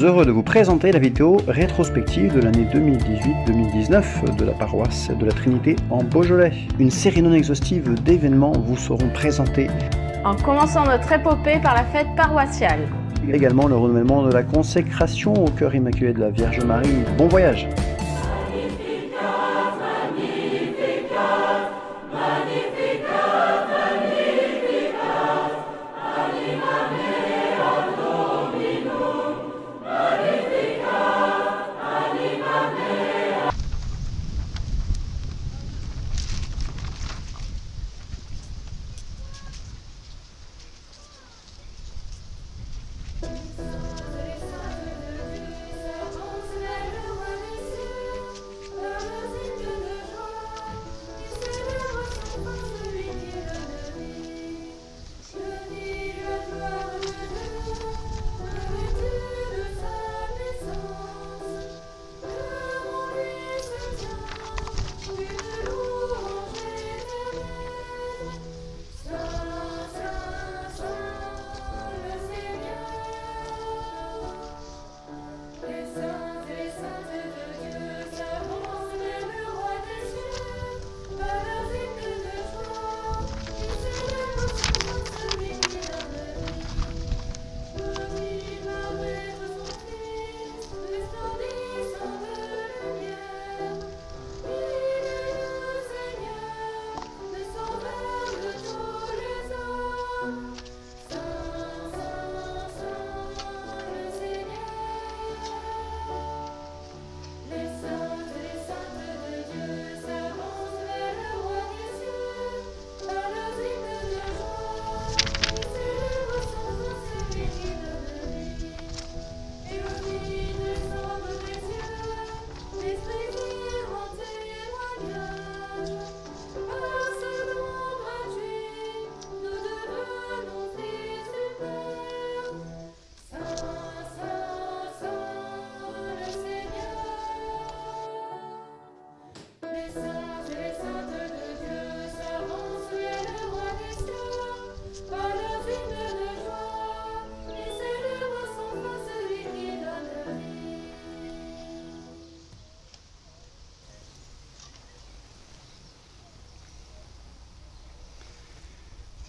heureux de vous présenter la vidéo rétrospective de l'année 2018-2019 de la paroisse de la Trinité en Beaujolais. Une série non exhaustive d'événements vous seront présentés. En commençant notre épopée par la fête paroissiale. Également le renouvellement de la consécration au cœur immaculé de la Vierge Marie. Bon voyage!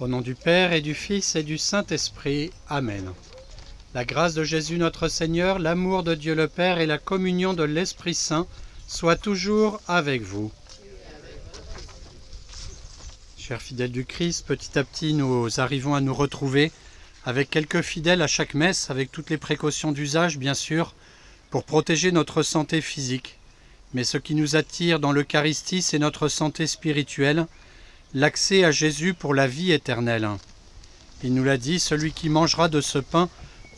Au nom du Père et du Fils et du Saint-Esprit. Amen. La grâce de Jésus notre Seigneur, l'amour de Dieu le Père et la communion de l'Esprit Saint soient toujours avec vous. Chers fidèles du Christ, petit à petit nous arrivons à nous retrouver avec quelques fidèles à chaque messe, avec toutes les précautions d'usage bien sûr, pour protéger notre santé physique. Mais ce qui nous attire dans l'Eucharistie, c'est notre santé spirituelle, l'accès à Jésus pour la vie éternelle. Il nous l'a dit, celui qui mangera de ce pain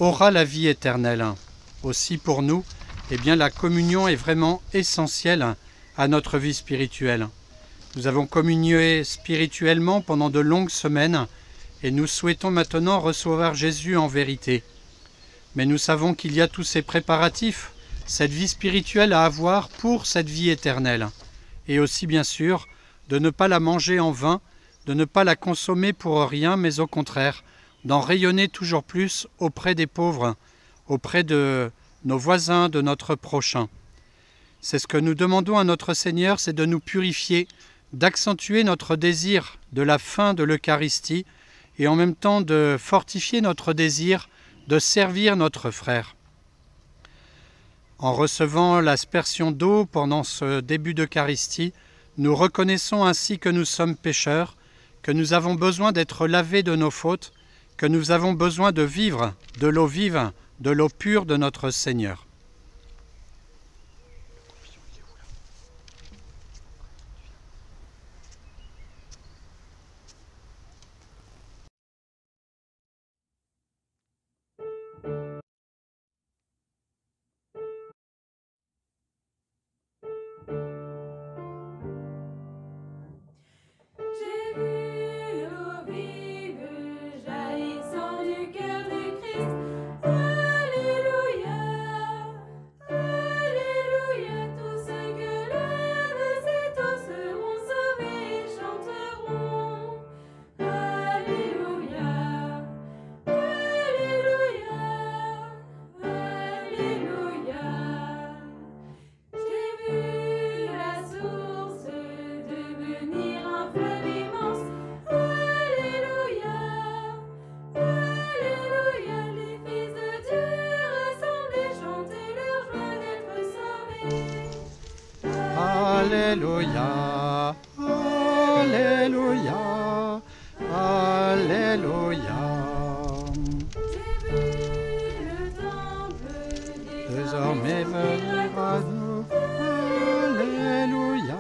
aura la vie éternelle. Aussi pour nous, la communion est vraiment essentielle à notre vie spirituelle. Nous avons communié spirituellement pendant de longues semaines et nous souhaitons maintenant recevoir Jésus en vérité. Mais nous savons qu'il y a tous ces préparatifs, cette vie spirituelle à avoir pour cette vie éternelle. Et aussi bien sûr, de ne pas la manger en vain, de ne pas la consommer pour rien, mais au contraire, d'en rayonner toujours plus auprès des pauvres, auprès de nos voisins, de notre prochain. C'est ce que nous demandons à notre Seigneur, c'est de nous purifier, d'accentuer notre désir de la fin de l'Eucharistie et en même temps de fortifier notre désir de servir notre frère. En recevant l'aspersion d'eau pendant ce début d'Eucharistie, nous reconnaissons ainsi que nous sommes pécheurs, que nous avons besoin d'être lavés de nos fautes, que nous avons besoin de vivre de l'eau vive, de l'eau pure de notre Seigneur. Alléluia. Alléluia, Alléluia, Alléluia. Désormais venir à nous, Alléluia,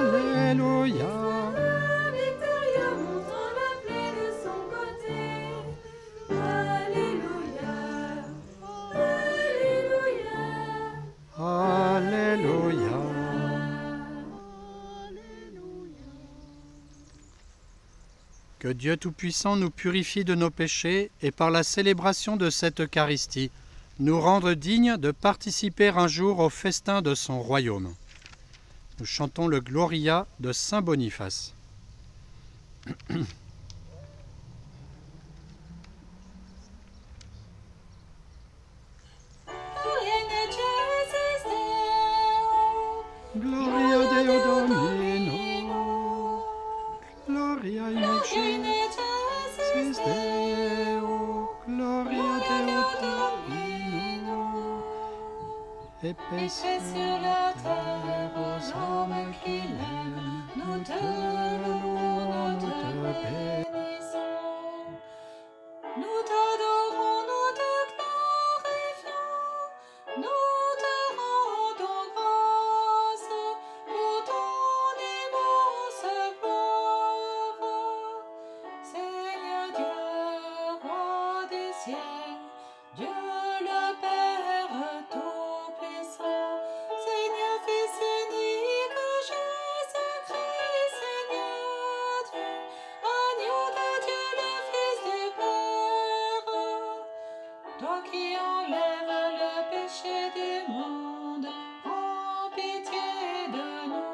Alléluia. Victoria montrant la plaie de son côté. Alléluia, Alléluia, Alléluia. Que Dieu Tout-Puissant nous purifie de nos péchés et par la célébration de cette Eucharistie, nous rendre dignes de participer un jour au festin de son royaume. Nous chantons le Gloria de Saint Boniface. Gloria Deo Domino, Gloria in excelsis Deo, Gloria Deo Domino, et paix sur la terre aux hommes qui l'aiment, nous te louons, nous te bénissons. nous t'adorons, nous te glorifions, nous te rendons grâce pour ton immense gloire. Seigneur Dieu, roi des cieux, Dieu le Père Tout-Puissant, Seigneur Fils unique, Jésus-Christ, Seigneur Dieu, agneau de Dieu, le Fils du Père, toi qui enlèves le péché du monde, prends pitié de nous.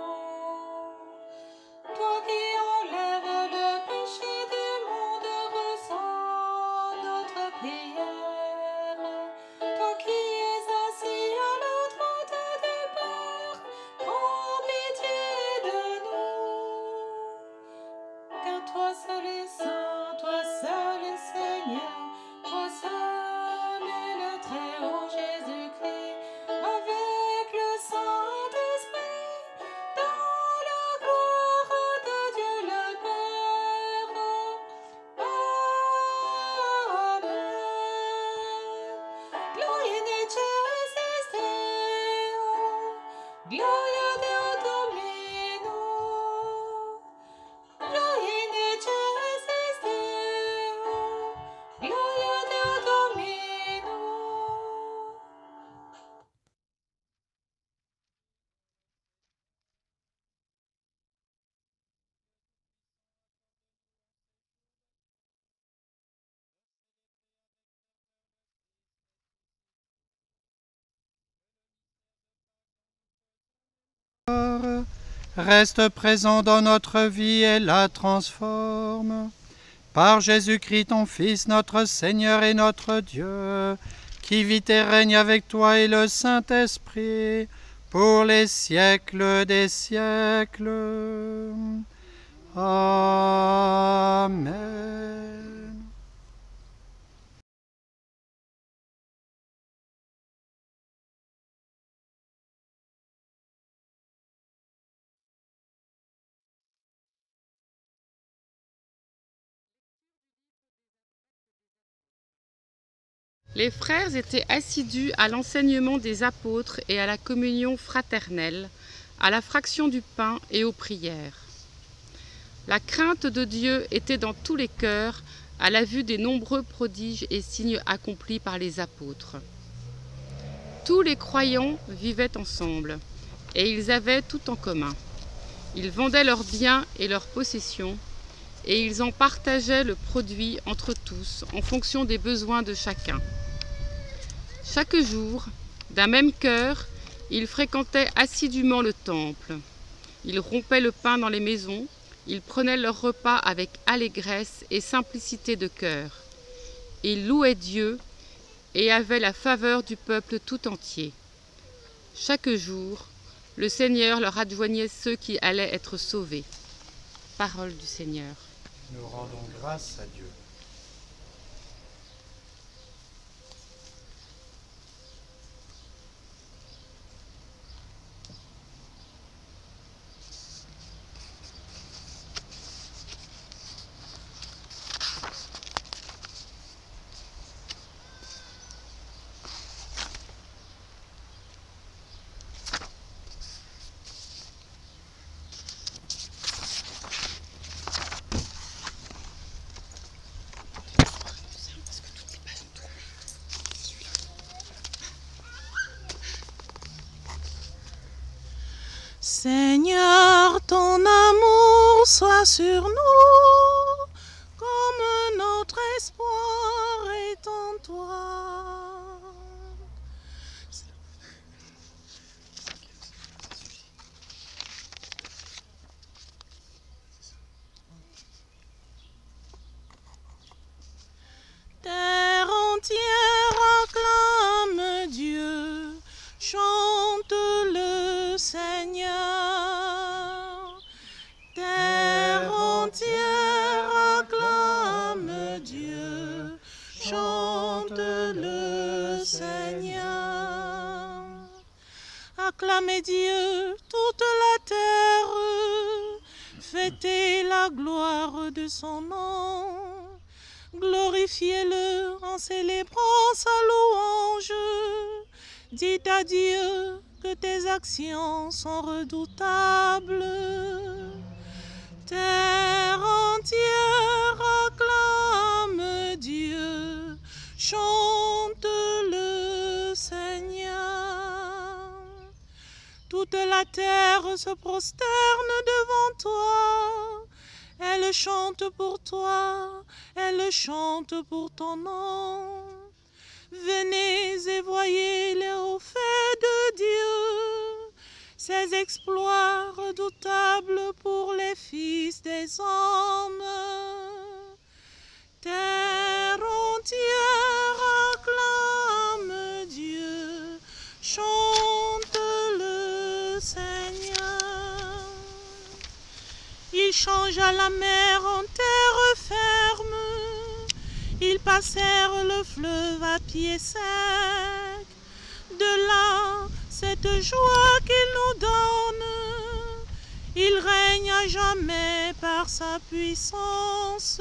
Toi qui enlèves le péché du monde, ressens notre prière. Toi qui es assis à la droite du Père, prends pitié de nous. Car toi seul est saint, toi seul est Seigneur, toi seul est le Très-Haut Jésus-Christ, avec le Saint-Esprit, dans la gloire de Dieu le Père. Amen. Gloria in excelsis Deo, Gloria Deo Domino. Gloria in excelsis Deo, Gloria Deo Domino. Reste présent dans notre vie et la transforme. Par Jésus-Christ, ton Fils, notre Seigneur et notre Dieu, qui vit et règne avec toi et le Saint-Esprit, pour les siècles des siècles. Amen. Les frères étaient assidus à l'enseignement des apôtres et à la communion fraternelle, à la fraction du pain et aux prières. La crainte de Dieu était dans tous les cœurs à la vue des nombreux prodiges et signes accomplis par les apôtres. Tous les croyants vivaient ensemble et ils avaient tout en commun. Ils vendaient leurs biens et leurs possessions et ils en partageaient le produit entre tous en fonction des besoins de chacun. Chaque jour, d'un même cœur, ils fréquentaient assidûment le temple. Ils rompaient le pain dans les maisons, ils prenaient leur repas avec allégresse et simplicité de cœur. Ils louaient Dieu et avaient la faveur du peuple tout entier. Chaque jour, le Seigneur leur adjoignait ceux qui allaient être sauvés. Parole du Seigneur. Nous rendons grâce à Dieu. Seigneur, ton amour soit sur nous, comme notre espoir est en toi. Terre entière acclame Dieu, chante le Seigneur. Terre entière acclame Dieu, chante le Seigneur. Acclamez Dieu, toute la terre, fêtez la gloire de son nom. Glorifiez-le en célébrant sa louange. Dites à Dieu que tes actions sont redoutables. Terre entière acclame Dieu, chante le Seigneur. Toute la terre se prosterne devant toi. Elle chante pour toi, elle chante pour ton nom. Venez et voyez les hauts faits de Dieu, ses exploits redoutables pour les fils des hommes. Terre entière acclame Dieu, chante le Seigneur. Il changea la mer en terre ferme, ils passèrent le fleuve à pied sec. De là, cette joie qu'il nous donne, il règne à jamais par sa puissance.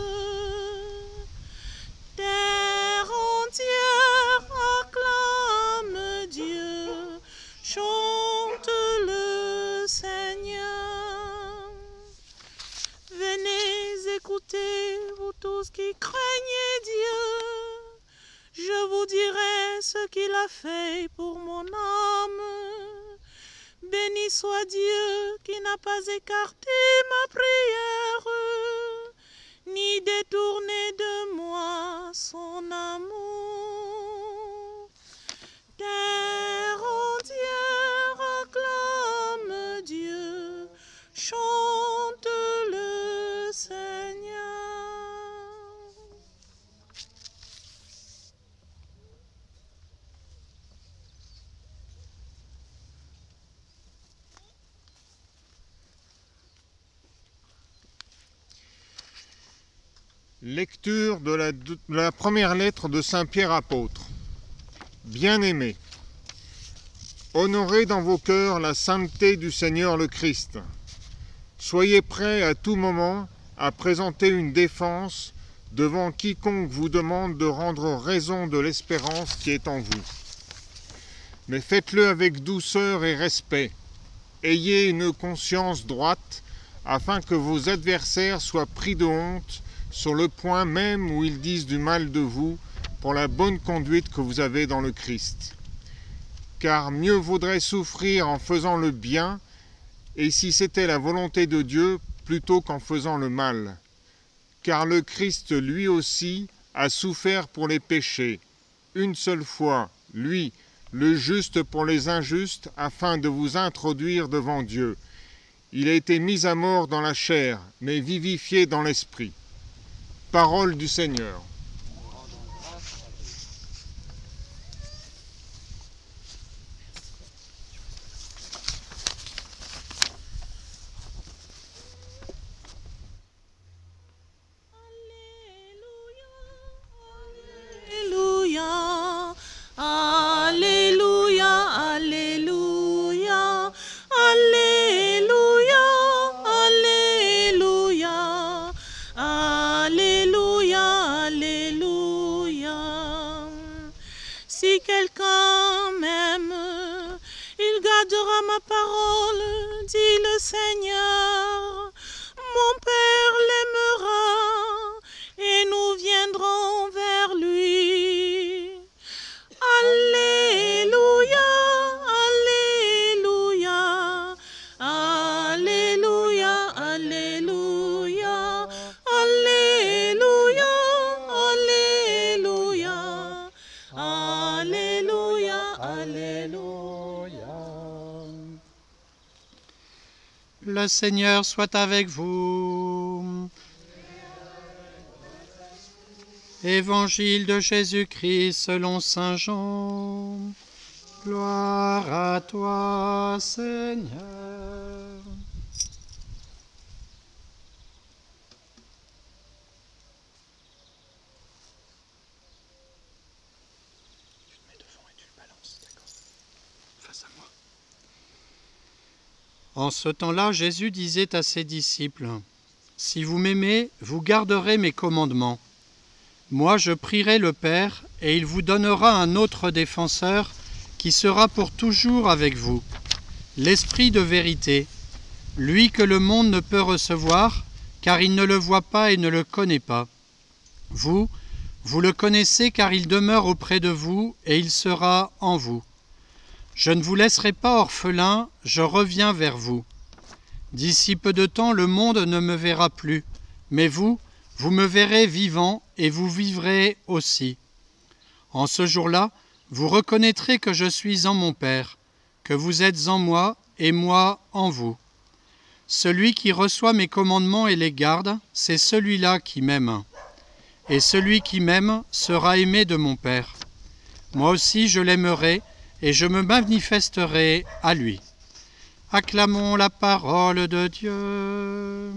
Terre entière acclame Dieu, chante le Seigneur. Venez écouter, vous tous qui craignez Dieu. Je vous dirai ce qu'il a fait pour mon âme. Béni soit Dieu qui n'a pas écarté ma prière, ni détourné de moi son amour. Terre entière acclame Dieu, chante le Seigneur. Lecture de la première lettre de Saint Pierre apôtre. Bien-aimés, honorez dans vos cœurs la sainteté du Seigneur le Christ. Soyez prêts à tout moment à présenter une défense devant quiconque vous demande de rendre raison de l'espérance qui est en vous. Mais faites-le avec douceur et respect. Ayez une conscience droite afin que vos adversaires soient pris de honte sur le point même où ils disent du mal de vous pour la bonne conduite que vous avez dans le Christ. Car mieux vaudrait souffrir en faisant le bien, et si c'était la volonté de Dieu, plutôt qu'en faisant le mal. Car le Christ lui aussi a souffert pour les péchés, une seule fois, lui, le juste pour les injustes, afin de vous introduire devant Dieu. Il a été mis à mort dans la chair, mais vivifié dans l'esprit. Parole du Seigneur. Alléluia, Alléluia, Alléluia, Alléluia, Alléluia, Alléluia, Alléluia. Si quelqu'un m'aime, il gardera ma parole, dit le Seigneur. Mon Père l'aimera et nous viendrons vers lui. Alléluia, Alléluia, Alléluia. Le Seigneur soit avec vous. Évangile de Jésus-Christ selon saint Jean. Gloire à toi, Seigneur. Tu te mets devant et tu le balances, d'accord? Face à moi. En ce temps-là, Jésus disait à ses disciples, « Si vous m'aimez, vous garderez mes commandements. Moi, je prierai le Père, et il vous donnera un autre défenseur qui sera pour toujours avec vous, l'Esprit de vérité, lui que le monde ne peut recevoir, car il ne le voit pas et ne le connaît pas. Vous, vous le connaissez car il demeure auprès de vous et il sera en vous. Je ne vous laisserai pas orphelin, je reviens vers vous. D'ici peu de temps, le monde ne me verra plus, mais vous, vous me verrez vivant et vous vivrez aussi. En ce jour-là, vous reconnaîtrez que je suis en mon Père, que vous êtes en moi et moi en vous. Celui qui reçoit mes commandements et les garde, c'est celui-là qui m'aime. Et celui qui m'aime sera aimé de mon Père. Moi aussi je l'aimerai et je me manifesterai à lui. Acclamons la parole de Dieu.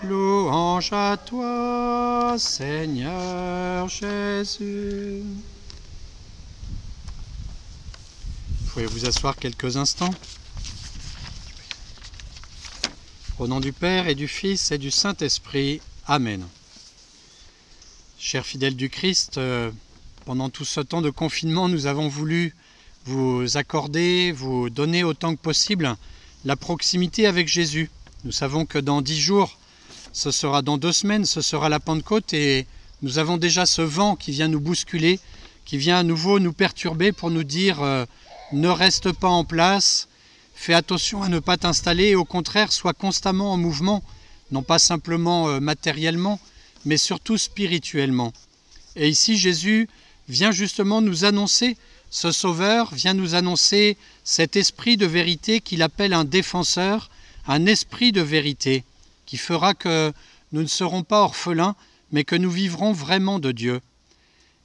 Louange à toi, Seigneur Jésus. Vous pouvez vous asseoir quelques instants. Au nom du Père et du Fils et du Saint-Esprit. Amen. Chers fidèles du Christ, pendant tout ce temps de confinement, nous avons voulu vous accorder, vous donner autant que possible la proximité avec Jésus. Nous savons que dans 10 jours, ce sera dans 2 semaines, ce sera la Pentecôte et nous avons déjà ce vent qui vient nous bousculer, qui vient à nouveau nous perturber pour nous dire ne reste pas en place, fais attention à ne pas t'installer et au contraire, sois constamment en mouvement, non pas simplement matériellement, mais surtout spirituellement. Et ici, Jésus vient justement nous annoncer, ce Sauveur vient nous annoncer cet esprit de vérité qu'il appelle un défenseur, un esprit de vérité, qui fera que nous ne serons pas orphelins, mais que nous vivrons vraiment de Dieu.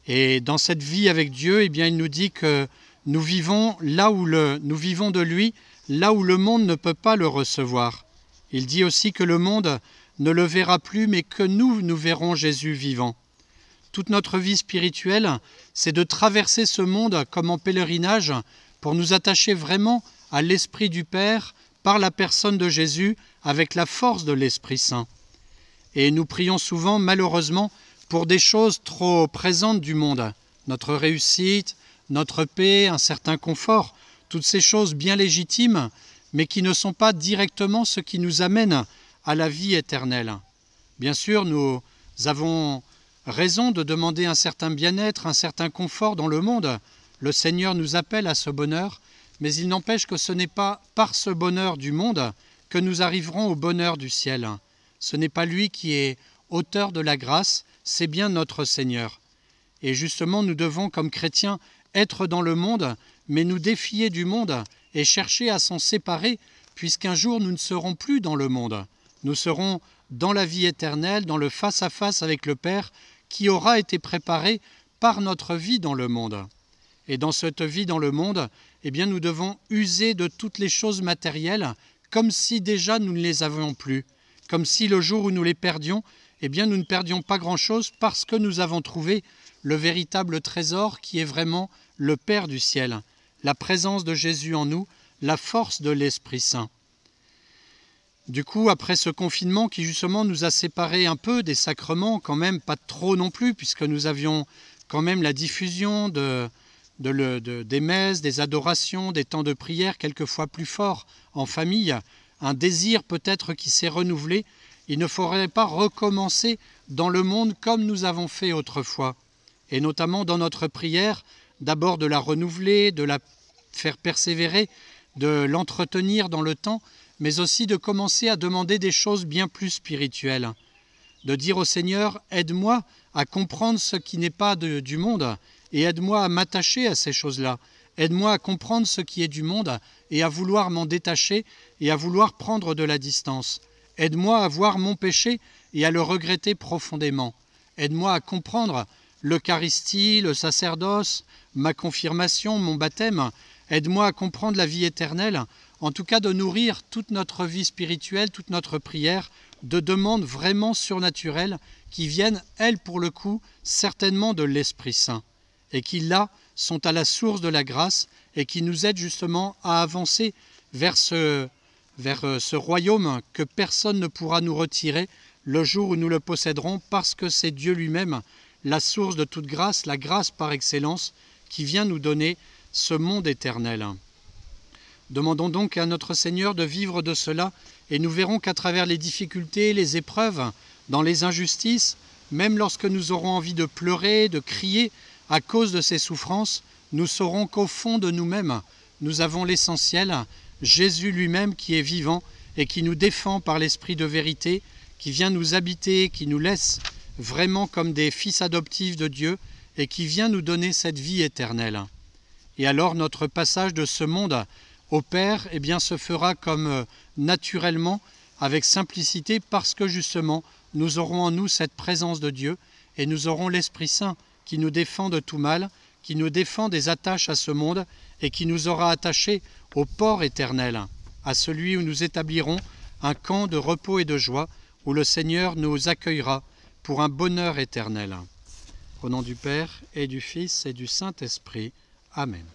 Et dans cette vie avec Dieu, eh bien, il nous dit que nous vivons nous vivons de lui, là où le monde ne peut pas le recevoir. Il dit aussi que le monde ne le verra plus, mais que nous verrons Jésus vivant. Toute notre vie spirituelle, c'est de traverser ce monde comme en pèlerinage pour nous attacher vraiment à l'Esprit du Père par la personne de Jésus avec la force de l'Esprit Saint. Et nous prions souvent, malheureusement, pour des choses trop présentes du monde, notre réussite, notre paix, un certain confort, toutes ces choses bien légitimes, mais qui ne sont pas directement ce qui nous amène à la vie éternelle. Bien sûr, nous avons raison de demander un certain bien-être, un certain confort dans le monde. Le Seigneur nous appelle à ce bonheur, mais il n'empêche que ce n'est pas par ce bonheur du monde que nous arriverons au bonheur du ciel. Ce n'est pas lui qui est auteur de la grâce, c'est bien notre Seigneur. Et justement, nous devons, comme chrétiens, être dans le monde, mais nous défier du monde et chercher à s'en séparer, puisqu'un jour nous ne serons plus dans le monde. Nous serons dans la vie éternelle, dans le face-à-face avec le Père, qui aura été préparé par notre vie dans le monde. Et dans cette vie dans le monde, eh bien, nous devons user de toutes les choses matérielles, comme si déjà nous ne les avions plus. Comme si le jour où nous les perdions, eh bien, nous ne perdions pas grand-chose parce que nous avons trouvé le véritable trésor qui est vraiment le Père du ciel, la présence de Jésus en nous, la force de l'Esprit Saint. Du coup, après ce confinement qui justement nous a séparés un peu des sacrements, quand même pas trop non plus, puisque nous avions quand même la diffusion des messes, des adorations, des temps de prière quelquefois plus forts en famille, un désir peut-être qui s'est renouvelé, il ne faudrait pas recommencer dans le monde comme nous avons fait autrefois. Et notamment dans notre prière, d'abord de la renouveler, de la faire persévérer, de l'entretenir dans le temps, mais aussi de commencer à demander des choses bien plus spirituelles. De dire au Seigneur, aide-moi à comprendre ce qui n'est pas du monde, et aide-moi à m'attacher à ces choses-là. Aide-moi à comprendre ce qui est du monde et à vouloir m'en détacher et à vouloir prendre de la distance. Aide-moi à voir mon péché et à le regretter profondément. Aide-moi à comprendre l'Eucharistie, le sacerdoce, ma confirmation, mon baptême. Aide-moi à comprendre la vie éternelle, en tout cas de nourrir toute notre vie spirituelle, toute notre prière, de demandes vraiment surnaturelles qui viennent, elles pour le coup, certainement de l'Esprit Saint, et qui là sont à la source de la grâce et qui nous aident justement à avancer vers ce royaume que personne ne pourra nous retirer le jour où nous le posséderons, parce que c'est Dieu lui-même, la source de toute grâce, la grâce par excellence, qui vient nous donner ce monde éternel. Demandons donc à notre Seigneur de vivre de cela, et nous verrons qu'à travers les difficultés, les épreuves, dans les injustices, même lorsque nous aurons envie de pleurer, de crier à cause de ces souffrances, nous saurons qu'au fond de nous-mêmes, nous avons l'essentiel, Jésus lui-même qui est vivant et qui nous défend par l'Esprit de vérité, qui vient nous habiter, qui nous laisse vraiment comme des fils adoptifs de Dieu et qui vient nous donner cette vie éternelle. Et alors notre passage de ce monde au Père, eh bien, se fera comme naturellement, avec simplicité, parce que justement nous aurons en nous cette présence de Dieu et nous aurons l'Esprit Saint qui nous défend de tout mal, qui nous défend des attaches à ce monde et qui nous aura attachés au port éternel, à celui où nous établirons un camp de repos et de joie, où le Seigneur nous accueillera pour un bonheur éternel. Au nom du Père et du Fils et du Saint-Esprit. Amen.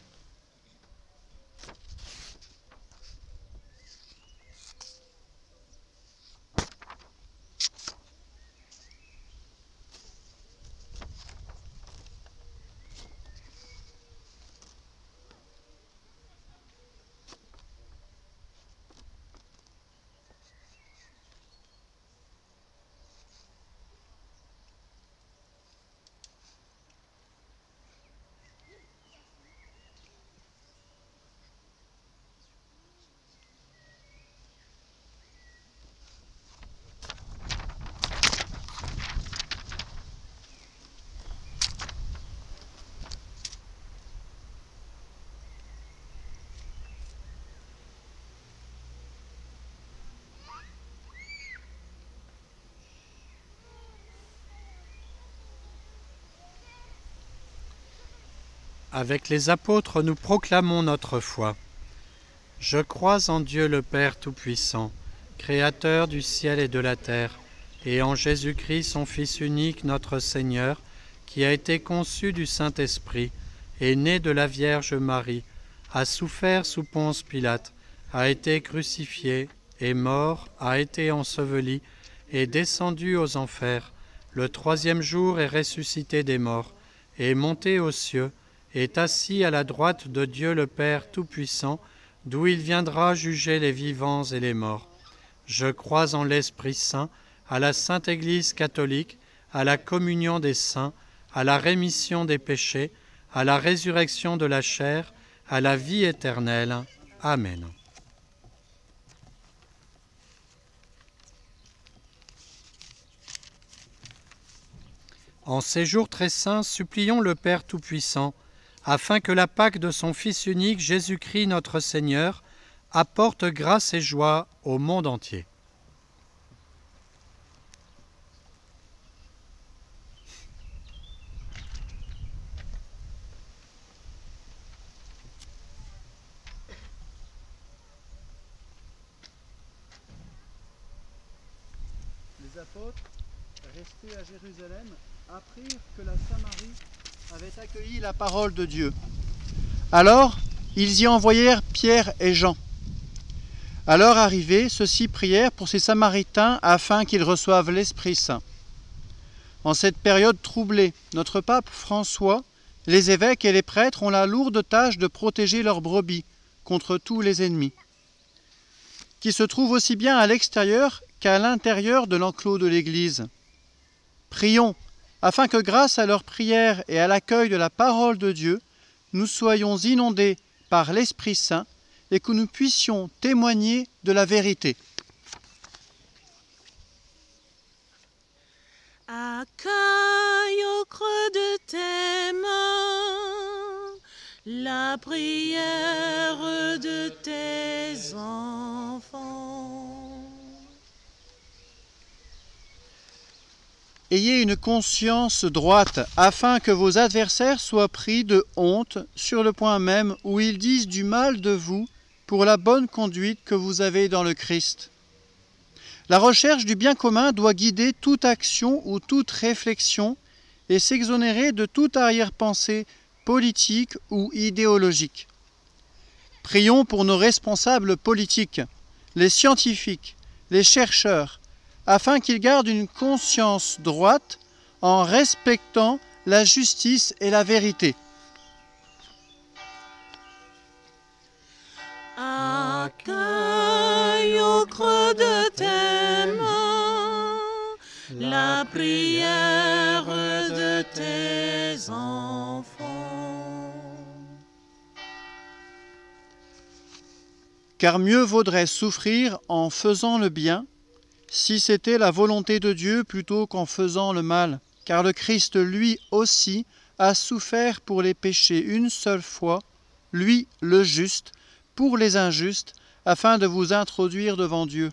Avec les apôtres, nous proclamons notre foi. Je crois en Dieu le Père Tout-Puissant, Créateur du ciel et de la terre, et en Jésus-Christ, son Fils unique, notre Seigneur, qui a été conçu du Saint-Esprit, est né de la Vierge Marie, a souffert sous Ponce Pilate, a été crucifié, est mort, a été enseveli, est descendu aux enfers, le troisième jour est ressuscité des morts, est monté aux cieux, est assis à la droite de Dieu le Père Tout-Puissant, d'où il viendra juger les vivants et les morts. Je crois en l'Esprit Saint, à la Sainte Église catholique, à la communion des saints, à la rémission des péchés, à la résurrection de la chair, à la vie éternelle. Amen. En ces jours très saints, supplions le Père Tout-Puissant, afin que la Pâque de son Fils unique, Jésus-Christ notre Seigneur, apporte grâce et joie au monde entier. Les apôtres, restés à Jérusalem, apprirent que la Samarie avait accueilli la parole de Dieu. Alors, ils y envoyèrent Pierre et Jean. À leur arrivée, ceux-ci prièrent pour ces Samaritains afin qu'ils reçoivent l'Esprit Saint. En cette période troublée, notre pape François, les évêques et les prêtres ont la lourde tâche de protéger leurs brebis contre tous les ennemis, qui se trouvent aussi bien à l'extérieur qu'à l'intérieur de l'enclos de l'Église. Prions afin que grâce à leurs prières et à l'accueil de la parole de Dieu, nous soyons inondés par l'Esprit Saint et que nous puissions témoigner de la vérité. Accueille au creux de tes mains la la prière de tes enfants. Ayez une conscience droite, afin que vos adversaires soient pris de honte sur le point même où ils disent du mal de vous pour la bonne conduite que vous avez dans le Christ. La recherche du bien commun doit guider toute action ou toute réflexion et s'exonérer de toute arrière-pensée politique ou idéologique. Prions pour nos responsables politiques, les scientifiques, les chercheurs, afin qu'ils gardent une conscience droite en respectant la justice et la vérité. Accueille au creux de tes mains la prière de tes enfants. Car mieux vaudrait souffrir en faisant le bien, si c'était la volonté de Dieu plutôt qu'en faisant le mal, car le Christ lui aussi a souffert pour les péchés une seule fois, lui le juste, pour les injustes, afin de vous introduire devant Dieu.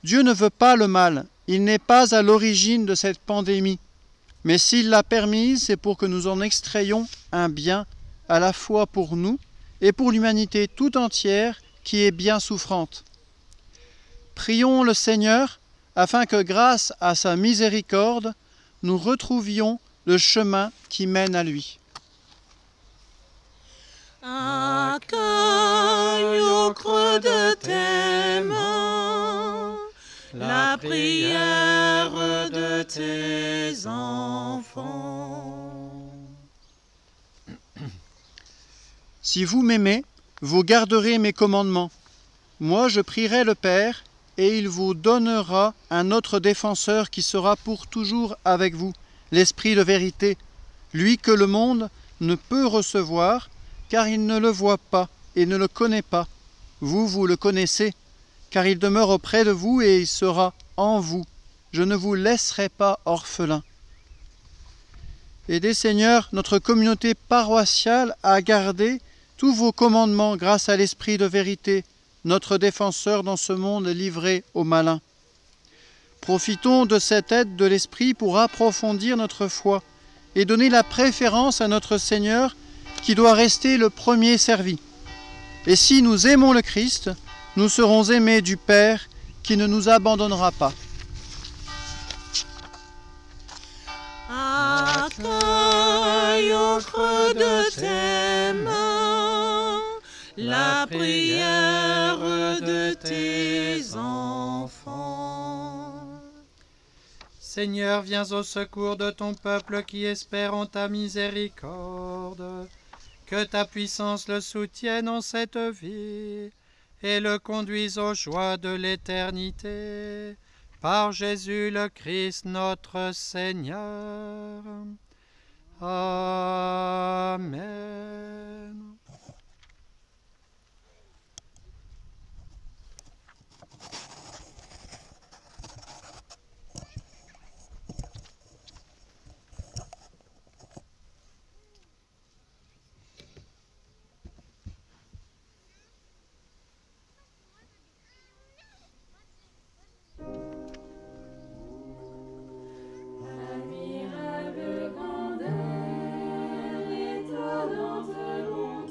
Dieu ne veut pas le mal, il n'est pas à l'origine de cette pandémie, mais s'il l'a permise, c'est pour que nous en extrayions un bien, à la fois pour nous et pour l'humanité tout entière qui est bien souffrante. Prions le Seigneur, afin que grâce à sa miséricorde, nous retrouvions le chemin qui mène à lui. Accueille au creux de tes mains la prière de tes enfants. Si vous m'aimez, vous garderez mes commandements. Moi, je prierai le Père, et il vous donnera un autre défenseur qui sera pour toujours avec vous, l'Esprit de vérité, lui que le monde ne peut recevoir, car il ne le voit pas et ne le connaît pas. Vous, vous le connaissez, car il demeure auprès de vous et il sera en vous. Je ne vous laisserai pas orphelins. Aidez, Seigneur, notre communauté paroissiale à garder tous vos commandements grâce à l'Esprit de vérité, notre défenseur dans ce monde livré au malin. Profitons de cette aide de l'Esprit pour approfondir notre foi et donner la préférence à notre Seigneur qui doit rester le premier servi. Et si nous aimons le Christ, nous serons aimés du Père qui ne nous abandonnera pas. Accueille au creux de tes mains la prière de tes enfants. Seigneur, viens au secours de ton peuple qui espère en ta miséricorde. Que ta puissance le soutienne en cette vie et le conduise aux joies de l'éternité. Par Jésus le Christ notre Seigneur. Amen. Admirable grandeur, étonnante bonté.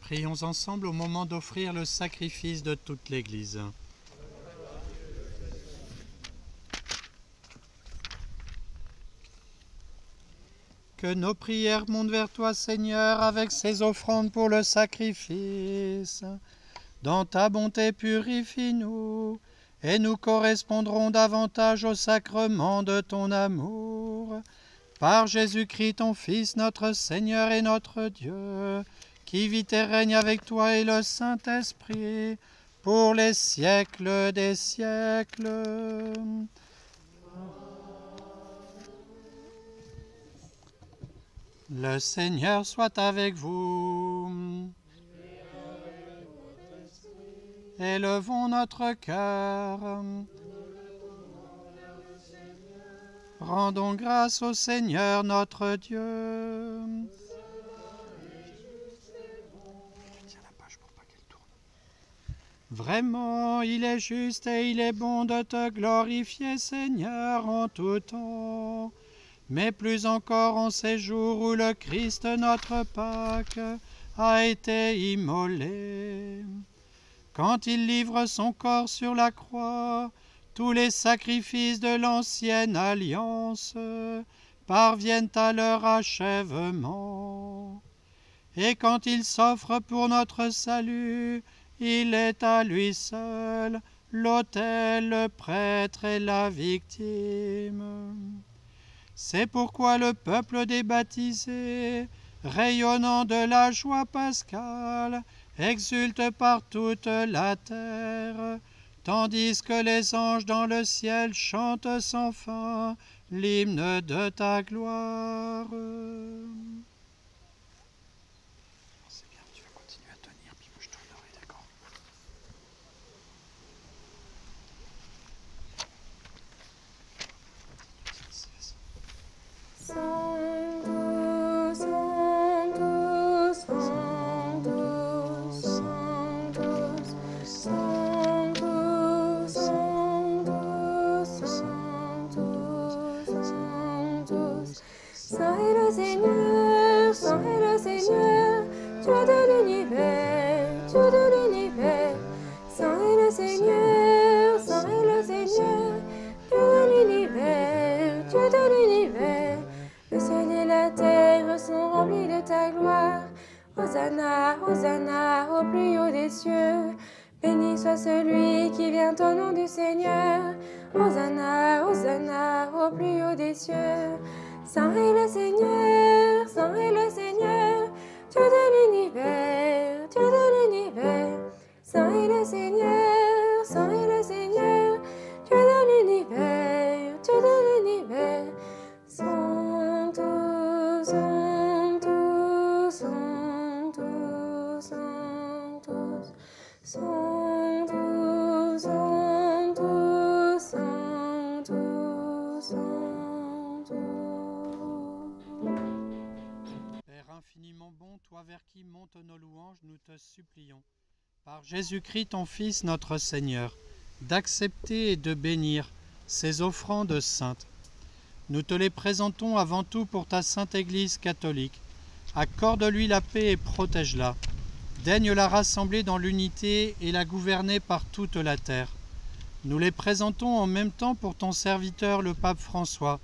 Prions ensemble au moment d'offrir le sacrifice de toute l'Église. Que nos prières montent vers toi, Seigneur, avec ces offrandes pour le sacrifice. Dans ta bonté, purifie-nous, et nous correspondrons davantage au sacrement de ton amour. Par Jésus-Christ, ton Fils, notre Seigneur et notre Dieu, qui vit et règne avec toi et le Saint-Esprit, pour les siècles des siècles. Le Seigneur soit avec vous. Élevons notre cœur. Rendons grâce au Seigneur notre Dieu. Vraiment, il est juste et il est bon de te glorifier, Seigneur, en tout temps, mais plus encore en ces jours où le Christ, notre Pâque, a été immolé. Quand il livre son corps sur la croix, tous les sacrifices de l'ancienne alliance parviennent à leur achèvement. Et quand il s'offre pour notre salut, il est à lui seul l'autel, le prêtre et la victime. C'est pourquoi le peuple des baptisés, rayonnant de la joie pascale, exulte par toute la terre, tandis que les anges dans le ciel chantent sans fin l'hymne de ta gloire. C'est bien, tu vas continuer à tenir, puis moi je tournerai, d'accord? Sanctus, Sanctus, Sanctus, Sanctus, Sanctus, Sanctus, Sanctus. Saint est le Seigneur, Saint est le Seigneur, Dieu de l'univers, Dieu de l'univers. Saint est le Seigneur, Saint est le Seigneur, Dieu de l'univers, Dieu de l'univers. Le ciel et la terre sont remplis de ta gloire. Hosanna, Hosanna, au plus haut des cieux. Béni soit celui qui vient au nom du Seigneur. Hosanna, Hosanna, au plus haut des cieux. Saint est le Seigneur, Saint est le Seigneur. infiniment bon, toi vers qui montent nos louanges, nous te supplions, par Jésus-Christ ton Fils notre Seigneur, d'accepter et de bénir ces offrandes saintes. Nous te les présentons avant tout pour ta sainte Église catholique. Accorde-lui la paix et protège-la. Daigne la rassembler dans l'unité et la gouverner par toute la terre. Nous les présentons en même temps pour ton serviteur le pape François,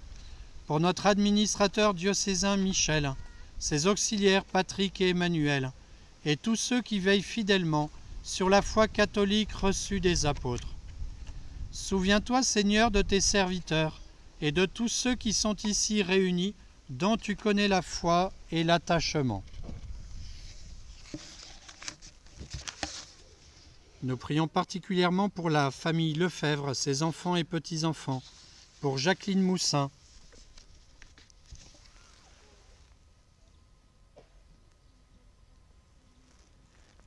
pour notre administrateur diocésain Michel, ses auxiliaires Patrick et Emmanuel, et tous ceux qui veillent fidèlement sur la foi catholique reçue des apôtres. Souviens-toi, Seigneur, de tes serviteurs et de tous ceux qui sont ici réunis, dont tu connais la foi et l'attachement. Nous prions particulièrement pour la famille Lefebvre, ses enfants et petits-enfants, pour Jacqueline Moussin,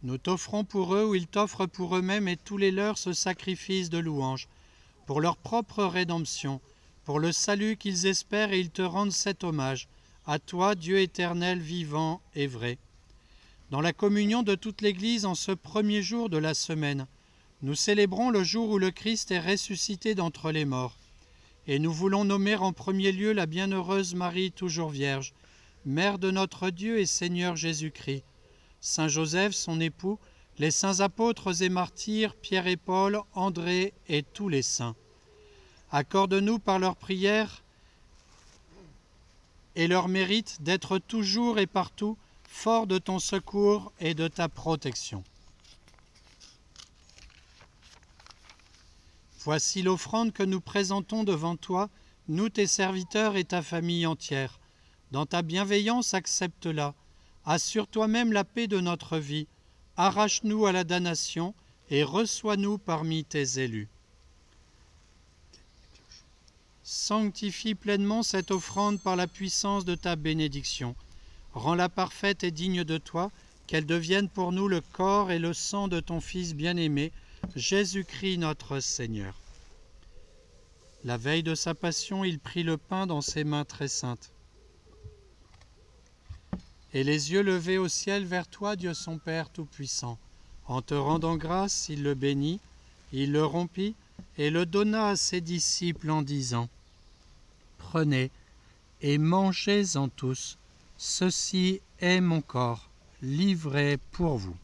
nous t'offrons pour eux ou ils t'offrent pour eux-mêmes et tous les leurs ce sacrifice de louange, pour leur propre rédemption, pour le salut qu'ils espèrent et ils te rendent cet hommage, à toi, Dieu éternel, vivant et vrai. Dans la communion de toute l'Église en ce premier jour de la semaine, nous célébrons le jour où le Christ est ressuscité d'entre les morts. Et nous voulons nommer en premier lieu la bienheureuse Marie, toujours vierge, Mère de notre Dieu et Seigneur Jésus-Christ, Saint Joseph, son époux, les saints apôtres et martyrs, Pierre et Paul, André et tous les saints. Accorde-nous par leurs prières et leur mérite d'être toujours et partout fort de ton secours et de ta protection. Voici l'offrande que nous présentons devant toi, nous tes serviteurs et ta famille entière. Dans ta bienveillance, accepte-la. Assure toi-même la paix de notre vie. Arrache-nous à la damnation et reçois-nous parmi tes élus. Sanctifie pleinement cette offrande par la puissance de ta bénédiction. Rends-la parfaite et digne de toi, qu'elle devienne pour nous le corps et le sang de ton Fils bien-aimé, Jésus-Christ notre Seigneur. La veille de sa passion, il prit le pain dans ses mains très saintes. Et les yeux levés au ciel vers toi, Dieu son Père Tout-Puissant, en te rendant grâce, il le bénit, il le rompit et le donna à ses disciples en disant : « Prenez et mangez-en tous. Ceci est mon corps, livré pour vous. »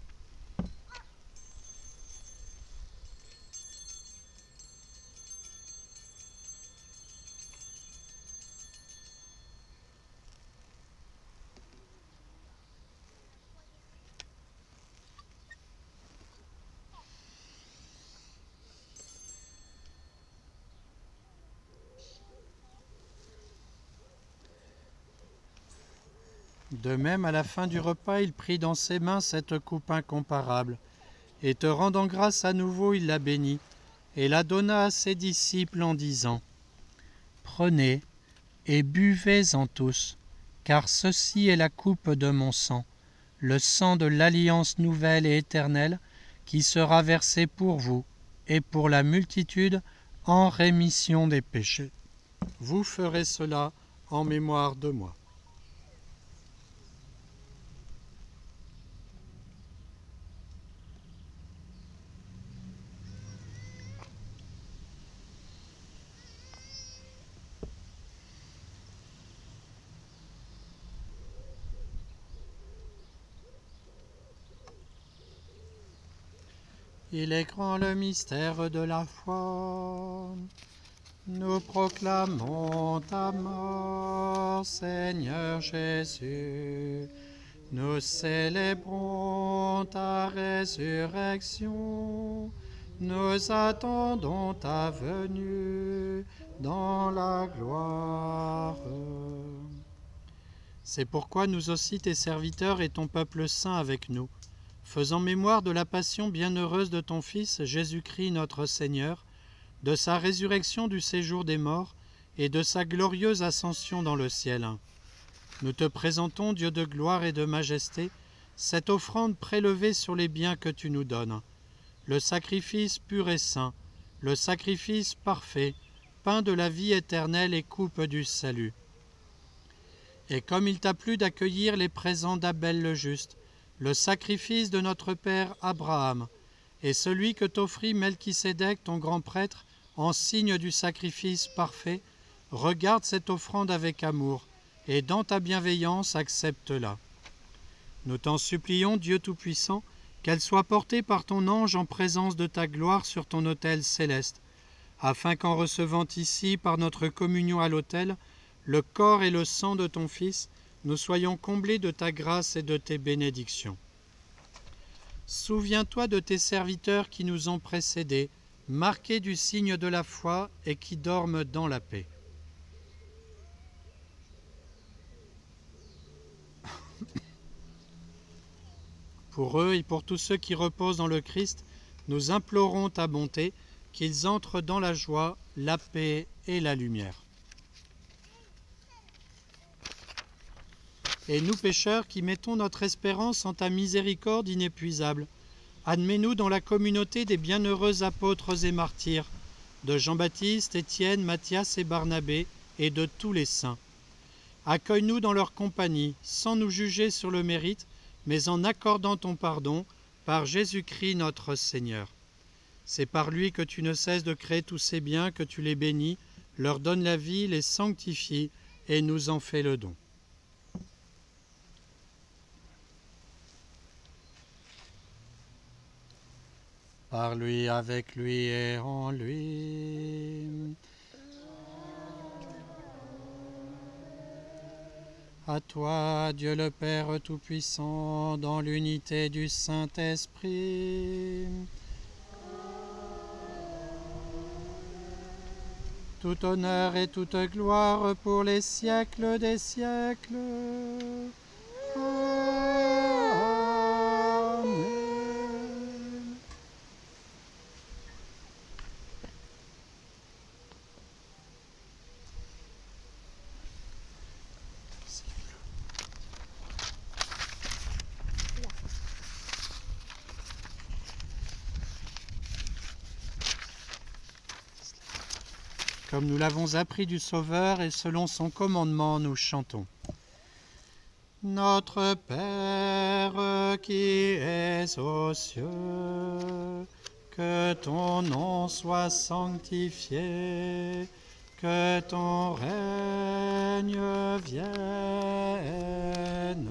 De même, à la fin du repas, il prit dans ses mains cette coupe incomparable, et te rendant grâce à nouveau, il la bénit, et la donna à ses disciples en disant : « Prenez et buvez-en tous, car ceci est la coupe de mon sang, le sang de l'alliance nouvelle et éternelle, qui sera versé pour vous et pour la multitude en rémission des péchés. Vous ferez cela en mémoire de moi. » Il est grand le mystère de la foi. Nous proclamons ta mort, Seigneur Jésus. Nous célébrons ta résurrection. Nous attendons ta venue dans la gloire. C'est pourquoi nous aussi, tes serviteurs et ton peuple saint avec nous, faisant mémoire de la passion bienheureuse de ton Fils, Jésus-Christ notre Seigneur, de sa résurrection du séjour des morts et de sa glorieuse ascension dans le ciel. Nous te présentons, Dieu de gloire et de majesté, cette offrande prélevée sur les biens que tu nous donnes, le sacrifice pur et saint, le sacrifice parfait, pain de la vie éternelle et coupe du salut. Et comme il t'a plu d'accueillir les présents d'Abel le juste, le sacrifice de notre père Abraham, et celui que t'offrit Melchisédek, ton grand prêtre, en signe du sacrifice parfait, regarde cette offrande avec amour, et dans ta bienveillance accepte-la. Nous t'en supplions, Dieu Tout-Puissant, qu'elle soit portée par ton ange en présence de ta gloire sur ton autel céleste, afin qu'en recevant ici, par notre communion à l'autel, le corps et le sang de ton Fils, nous soyons comblés de ta grâce et de tes bénédictions. Souviens-toi de tes serviteurs qui nous ont précédés, marqués du signe de la foi et qui dorment dans la paix. Pour eux et pour tous ceux qui reposent dans le Christ, nous implorons ta bonté, qu'ils entrent dans la joie, la paix et la lumière. Et nous pécheurs qui mettons notre espérance en ta miséricorde inépuisable, admets-nous dans la communauté des bienheureux apôtres et martyrs, de Jean-Baptiste, Étienne, Matthias et Barnabé, et de tous les saints. Accueille-nous dans leur compagnie, sans nous juger sur le mérite, mais en accordant ton pardon, par Jésus-Christ notre Seigneur. C'est par lui que tu ne cesses de créer tous ces biens, que tu les bénis, leur donnes la vie, les sanctifies, et nous en fais le don. Par lui, avec lui et en lui. À toi, Dieu le Père Tout-Puissant, dans l'unité du Saint-Esprit, tout honneur et toute gloire pour les siècles des siècles. Amen. Comme nous l'avons appris du Sauveur et selon son commandement, nous chantons. Notre Père qui es aux cieux, que ton nom soit sanctifié, que ton règne vienne,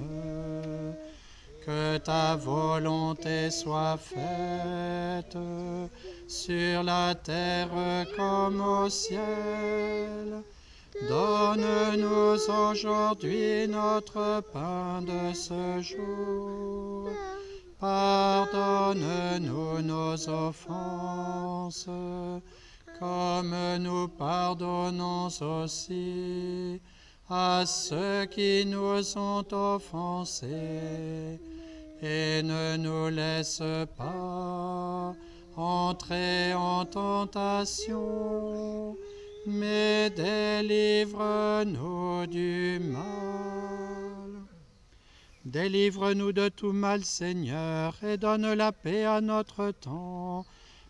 que ta volonté soit faite sur la terre comme au ciel. Donne-nous aujourd'hui notre pain de ce jour. Pardonne-nous nos offenses, comme nous pardonnons aussi à ceux qui nous ont offensés. Et ne nous laisse pas entrer en tentation, mais délivre-nous du mal. Délivre-nous de tout mal, Seigneur, et donne la paix à notre temps.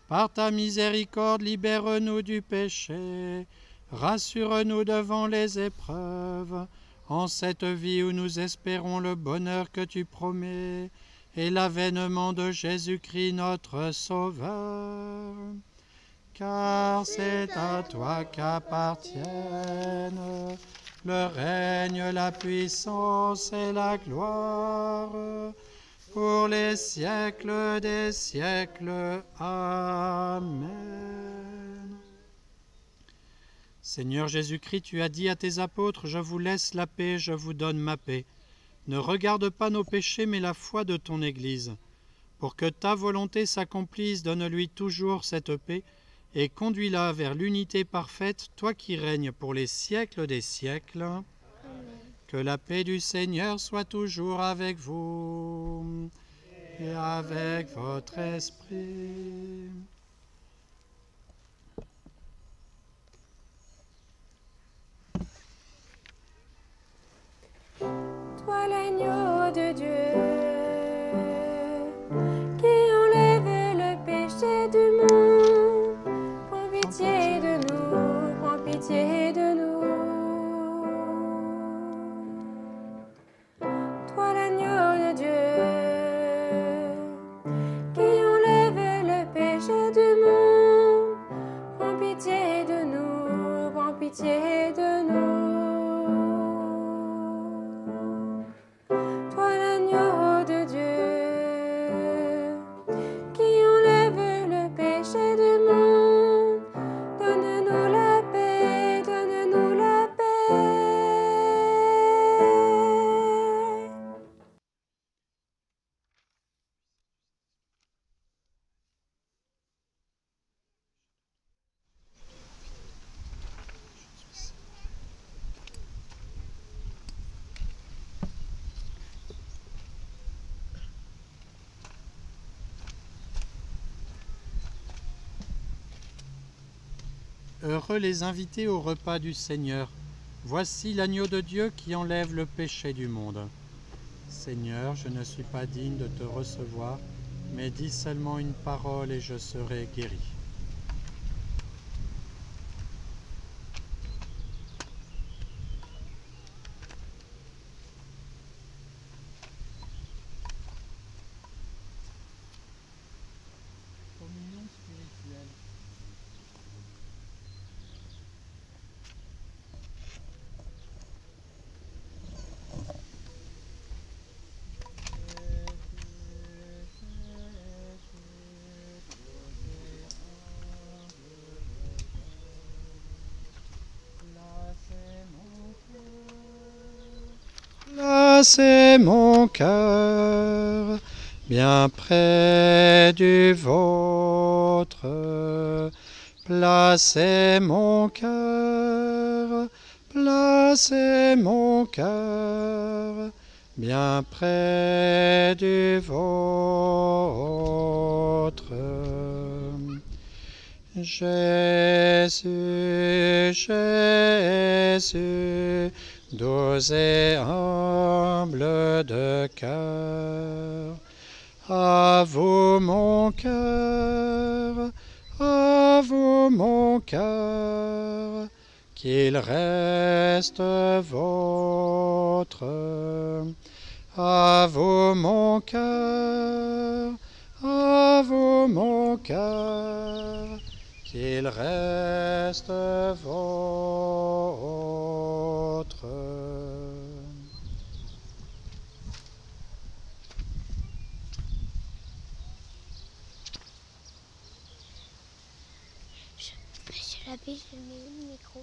Par ta miséricorde, libère-nous du péché. Rassure-nous devant les épreuves, en cette vie où nous espérons le bonheur que tu promets et l'avènement de Jésus-Christ notre Sauveur. Car c'est à toi qu'appartiennent le règne, la puissance et la gloire pour les siècles des siècles. Amen. Seigneur Jésus-Christ, tu as dit à tes apôtres, « Je vous laisse la paix, je vous donne ma paix. Ne regarde pas nos péchés, mais la foi de ton Église. Pour que ta volonté s'accomplisse, donne-lui toujours cette paix, et conduis-la vers l'unité parfaite, toi qui règnes pour les siècles des siècles. Amen. Que la paix du Seigneur soit toujours avec vous et avec votre esprit. Toi l'agneau de Dieu, qui enlève le péché du monde, prends pitié de nous, prends pitié de nous. Heureux les invités au repas du Seigneur. Voici l'agneau de Dieu qui enlève le péché du monde. Seigneur, je ne suis pas digne de te recevoir, mais dis seulement une parole et je serai guéri. Communion spirituelle. Là c'est mon cœur, bien près du vôtre. Placez mon cœur, placez mon cœur, bien près du vôtre. Jésus, Jésus, doux et humble de cœur, à vous mon cœur, à vous mon cœur, qu'il reste vôtre. À vous mon cœur, à vous mon cœur, qu'il reste vôtre. Monsieur l'abbé, je mets le micro.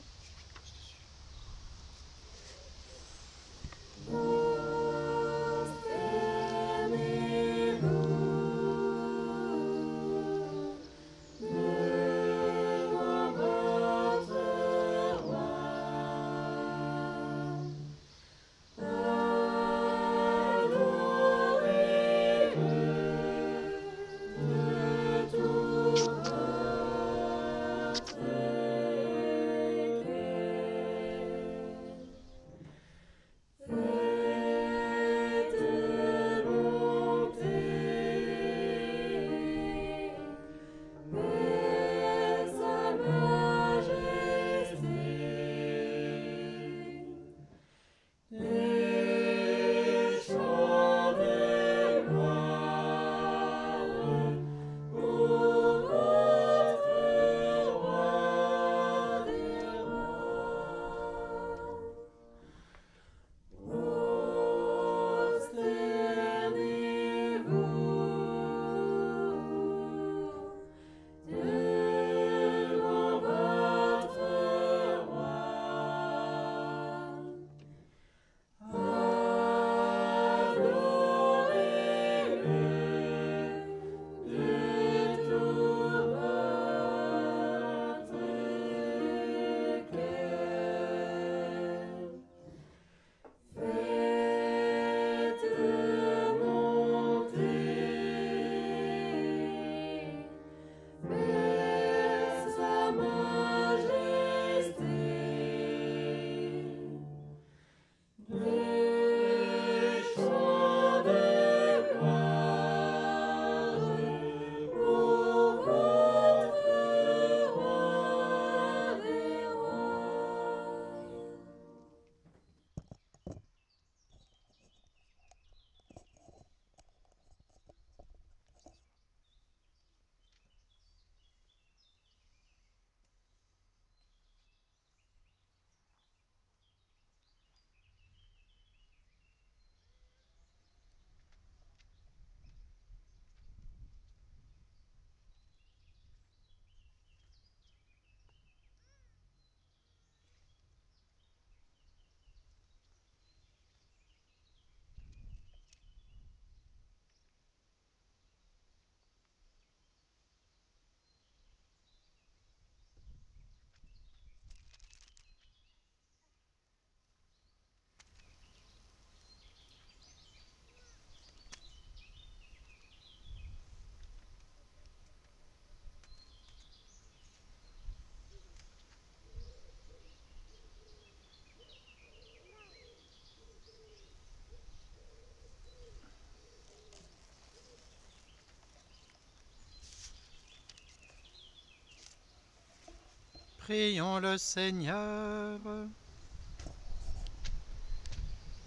Prions le Seigneur.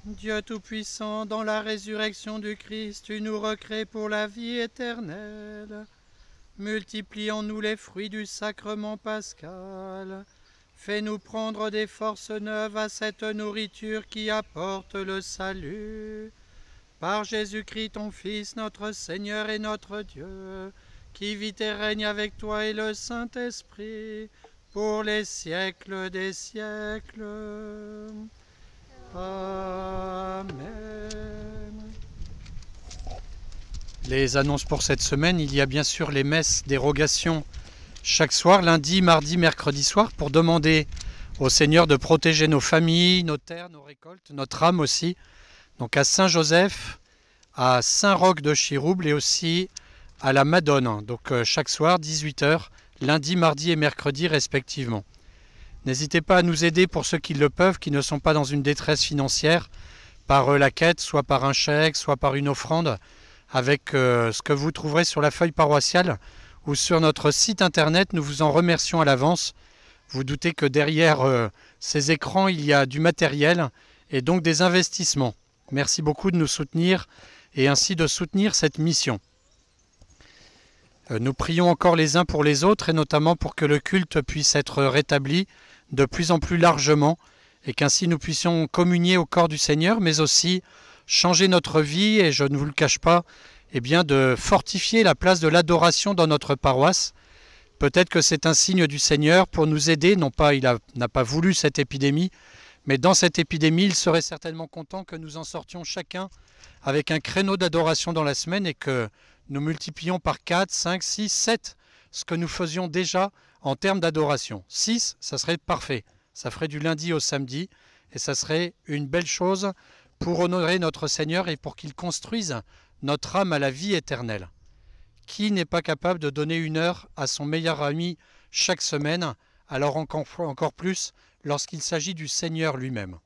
Dieu Tout-Puissant, dans la résurrection du Christ, tu nous recrées pour la vie éternelle. Multiplie en nous les fruits du sacrement pascal. Fais-nous prendre des forces neuves à cette nourriture qui apporte le salut. Par Jésus-Christ, ton Fils, notre Seigneur et notre Dieu, qui vit et règne avec toi et le Saint-Esprit, pour les siècles des siècles. Amen. Les annonces pour cette semaine, il y a bien sûr les messes d'érogation chaque soir, lundi, mardi, mercredi soir, pour demander au Seigneur de protéger nos familles, nos terres, nos récoltes, notre âme aussi. Donc à Saint-Joseph, à Saint-Roch de Chirouble et aussi à la Madone. Donc chaque soir, 18 h, lundi, mardi et mercredi respectivement. N'hésitez pas à nous aider pour ceux qui le peuvent, qui ne sont pas dans une détresse financière, par la quête, soit par un chèque, soit par une offrande, avec ce que vous trouverez sur la feuille paroissiale ou sur notre site internet. Nous vous en remercions à l'avance. Vous doutez que derrière ces écrans, il y a du matériel et donc des investissements. Merci beaucoup de nous soutenir et ainsi de soutenir cette mission. Nous prions encore les uns pour les autres et notamment pour que le culte puisse être rétabli de plus en plus largement et qu'ainsi nous puissions communier au corps du Seigneur, mais aussi changer notre vie et je ne vous le cache pas, eh bien de fortifier la place de l'adoration dans notre paroisse. Peut-être que c'est un signe du Seigneur pour nous aider, non pas il n'a pas voulu cette épidémie, mais dans cette épidémie, il serait certainement content que nous en sortions chacun avec un créneau d'adoration dans la semaine et que nous multiplions par 4, 5, 6, 7 ce que nous faisions déjà en termes d'adoration. 6, ça serait parfait. Ça ferait du lundi au samedi et ça serait une belle chose pour honorer notre Seigneur et pour qu'il construise notre âme à la vie éternelle. Qui n'est pas capable de donner 1 heure à son meilleur ami chaque semaine, alors encore plus lorsqu'il s'agit du Seigneur lui-même.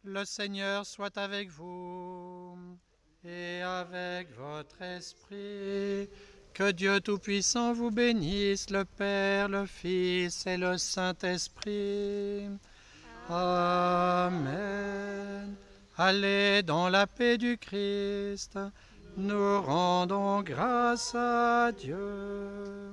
Le Seigneur soit avec vous et avec votre esprit. Que Dieu Tout-Puissant vous bénisse, le Père, le Fils et le Saint-Esprit. Amen. Allez dans la paix du Christ. Nous rendons grâce à Dieu.